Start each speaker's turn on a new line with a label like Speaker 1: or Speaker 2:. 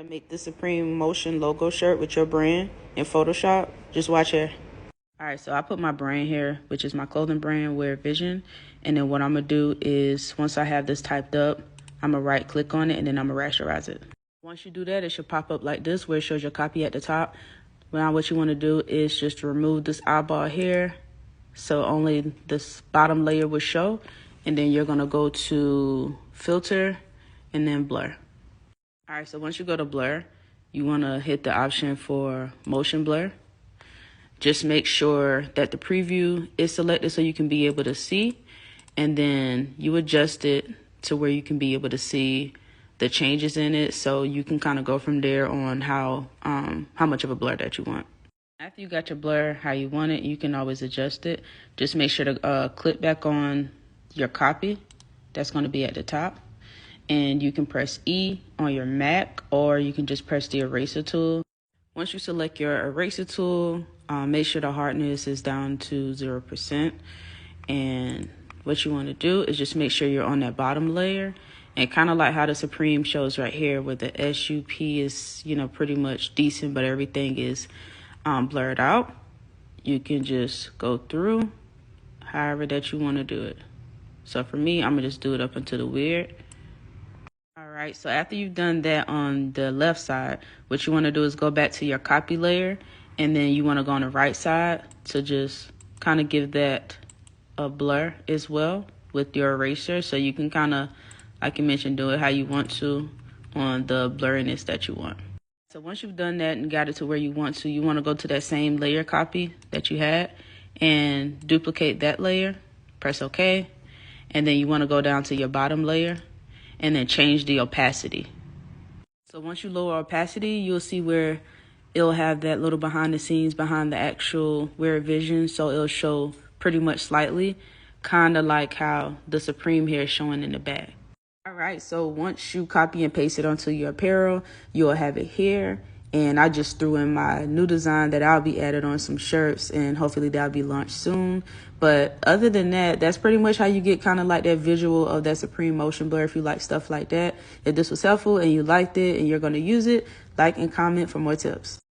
Speaker 1: I make the Supreme Motion logo shirt with your brand in Photoshop. Just watch here. All right, so I put my brand here, which is my clothing brand, Wear Vision. And then what I'm gonna do is, once I have this typed up, I'm gonna right click on it and then I'm gonna rasterize it. Once you do that, it should pop up like this where it shows your copy at the top. Now what you wanna do is just remove this eyeball here, so only this bottom layer will show. And then you're gonna go to filter and then blur. All right, so once you go to blur, you wanna hit the option for motion blur. Just make sure that the preview is selected so you can be able to see, and then you adjust it to where you can be able to see the changes in it, so you can kind of go from there on how much of a blur that you want. After you got your blur how you want it, you can always adjust it. Just make sure to click back on your copy. That's going to be at the top. And you can press E on your Mac, or you can just press the eraser tool. Once you select your eraser tool, make sure the hardness is down to 0%. And what you want to do is just make sure you're on that bottom layer. And kind of like how the Supreme shows right here, where the SUP is, pretty much decent, but everything is blurred out. You can just go through however that you want to do it. So for me, I'm going to just do it up until the weird. All right, so after you've done that on the left side, what you want to do is go back to your copy layer, and then you want to go on the right side to just kind of give that a blur as well with your eraser, so you can kind of, like I mentioned, do it how you want to on the blurriness that you want. So once you've done that and got it to where you want to go to that same layer copy that you had and duplicate that layer, press OK, and then you want to go down to your bottom layer and then change the opacity. So once you lower opacity, you'll see where it'll have that little behind the scenes behind the actual Wear Vision, so it'll show pretty much slightly, kind of like how the Supreme here is showing in the back. All right, so once you copy and paste it onto your apparel, you'll have it here. And I just threw in my new design that I'll be added on some shirts, and hopefully that'll be launched soon. But other than that, that's pretty much how you get kind of like that visual of that Supreme Motion Blur if you like stuff like that. If this was helpful and you liked it and you're going to use it, like and comment for more tips.